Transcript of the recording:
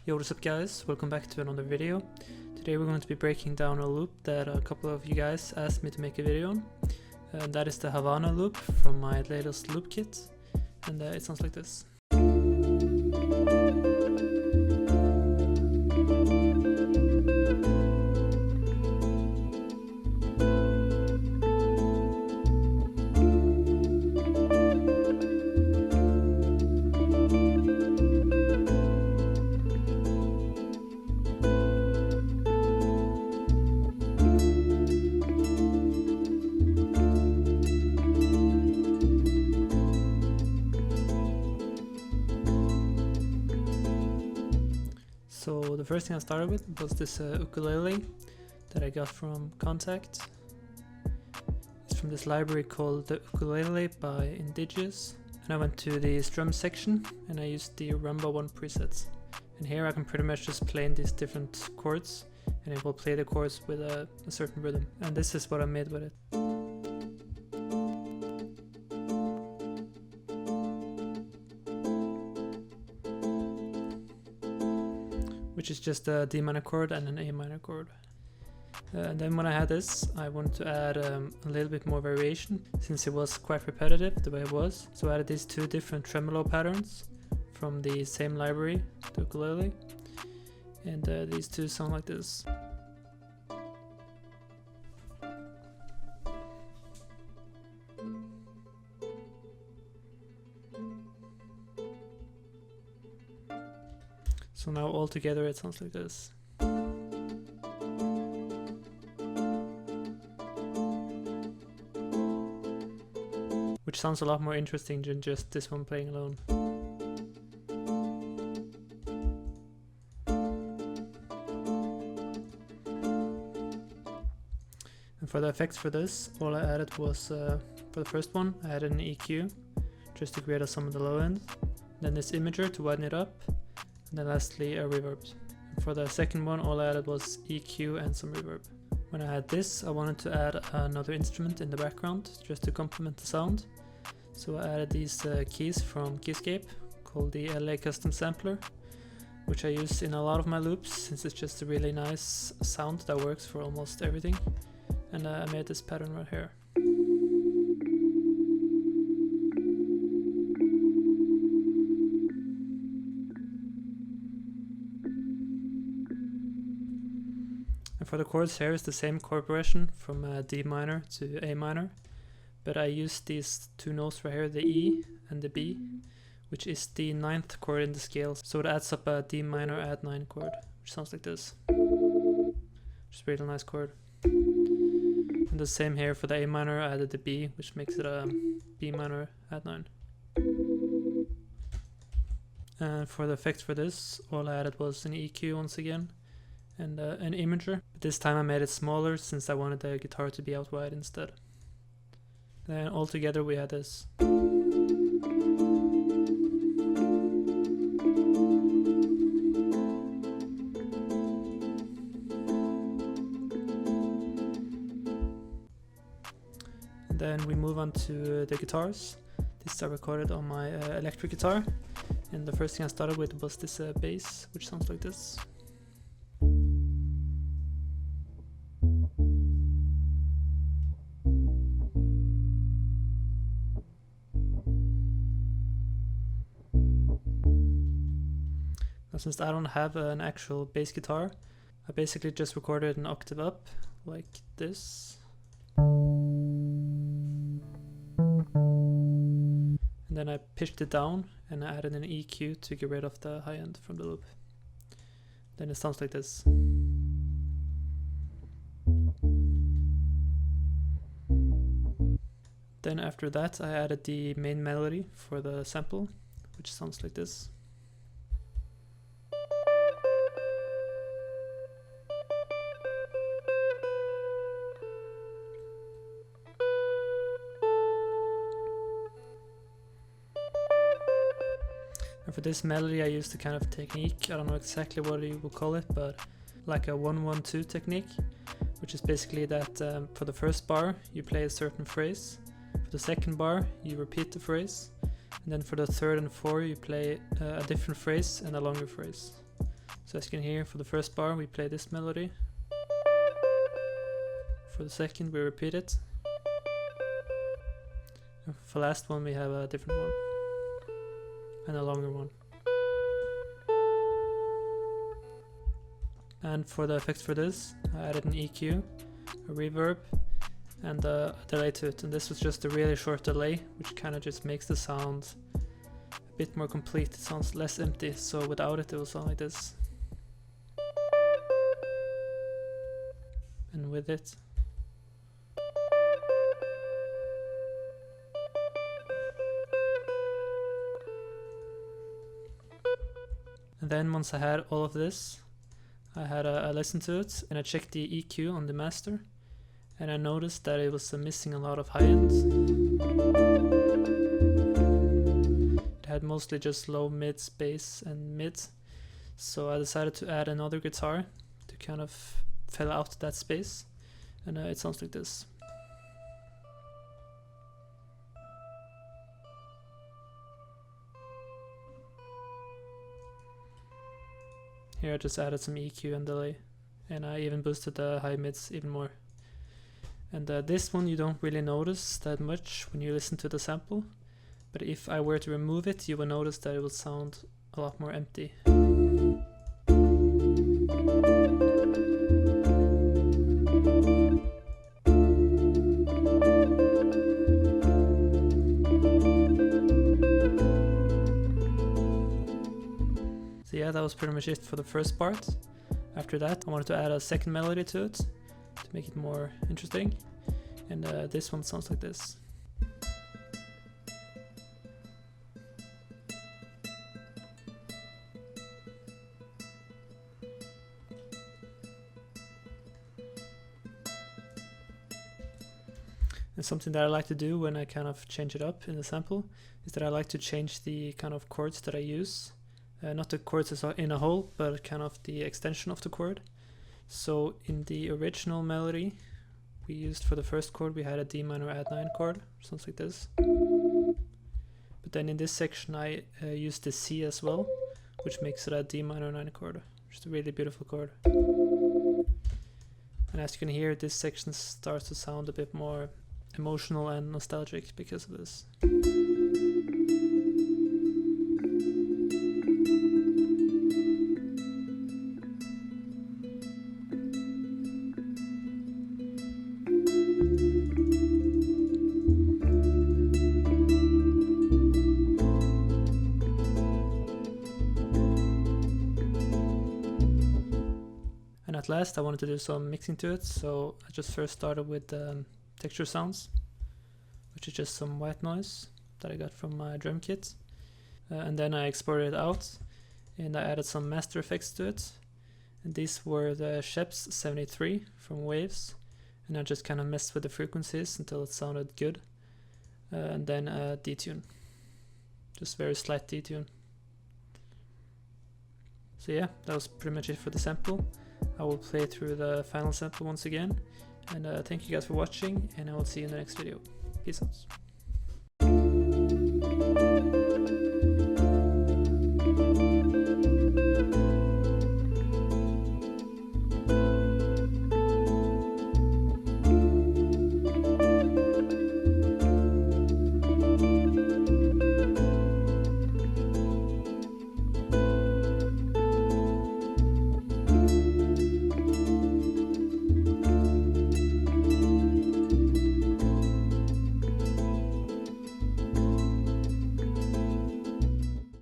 Yo, what's up guys, welcome back to another video. Today we're going to be breaking down a loop that a couple of you guys asked me to make a video on. That is the Havana loop from my latest loop kit, and it sounds like this. So the first thing I started with was this ukulele that I got from Contact. It's from this library called the Ukulele by Indigenous. And I went to the strum section and I used the Rumba 1 presets. And here I can pretty much just play in these different chords and it will play the chords with a certain rhythm. And this is what I made with it. Which is just a D minor chord and an A minor chord. And then when I had this, I wanted to add a little bit more variation since it was quite repetitive the way it was. So I added these two different tremolo patterns from the same library, the ukulele. And these two sound like this. So now all together it sounds like this. Which sounds a lot more interesting than just this one playing alone. And for the effects for this, all I added was, for the first one, I added an EQ, just to create some of the low end. Then this imager to widen it up. And then lastly a reverb. And for the second one all I added was EQ and some reverb. When I had this I wanted to add another instrument in the background just to complement the sound. So I added these keys from Keyscape called the LA Custom Sampler, which I use in a lot of my loops since it's just a really nice sound that works for almost everything. And I made this pattern right here. And for the chords here is the same chord progression from D minor to A minor, but I used these two notes right here, the E and the B, which is the 9th chord in the scale, so it adds up a D minor add 9 chord, which sounds like this. Just a really nice chord. And the same here for the A minor, I added the B, which makes it a B minor add 9. And for the effects for this, all I added was an EQ once again, and an imager. But this time I made it smaller since I wanted the guitar to be out wide instead. Then all together we had this. And then we move on to the guitars. This I recorded on my electric guitar. And the first thing I started with was this bass, which sounds like this. Since I don't have an actual bass guitar, I basically just recorded an octave up, like this. And then I pitched it down and I added an EQ to get rid of the high end from the loop. Then it sounds like this. Then after that I added the main melody for the sample, which sounds like this. And for this melody I used a kind of technique, I don't know exactly what you would call it, but like a 1-1-2 technique, which is basically that for the first bar you play a certain phrase, for the second bar you repeat the phrase, and then for the third and fourth you play a different phrase and a longer phrase. So as you can hear, for the first bar we play this melody. For the second we repeat it. And for the last one we have a different one. And a longer one. And for the effects for this, I added an EQ, a reverb, and a delay to it. And this was just a really short delay, which kind of just makes the sound a bit more complete. It sounds less empty, so without it, it will sound like this. And with it. And then once I had all of this, I had a listen to it and I checked the EQ on the master, and I noticed that it was missing a lot of high end. It had mostly just low, mid, bass and mid, so I decided to add another guitar to kind of fill out that space, and it sounds like this. Here I just added some EQ and delay, and I even boosted the high mids even more. And this one you don't really notice that much when you listen to the sample, but if I were to remove it, you will notice that it will sound a lot more empty. So yeah, that was pretty much it for the first part. After that, I wanted to add a second melody to it to make it more interesting, and this one sounds like this. And something that I like to do when I kind of change it up in the sample is that I like to change the kind of chords that I use. Not the chords as in a whole, but kind of the extension of the chord. So in the original melody we used for the first chord, we had a D minor add 9 chord, sounds like this. But then in this section I used the C as well, which makes it a D minor 9 chord, which is a really beautiful chord. And as you can hear, this section starts to sound a bit more emotional and nostalgic because of this. And at last I wanted to do some mixing to it, so I just first started with texture sounds, which is just some white noise that I got from my drum kit, and then I exported it out and I added some master effects to it, and these were the Sheps 73 from Waves, and I just kind of messed with the frequencies until it sounded good, and then a detune, just very slight detune. So yeah, that was pretty much it for the sample. I will play through the final sample once again, and thank you guys for watching, and I will see you in the next video. Peace out.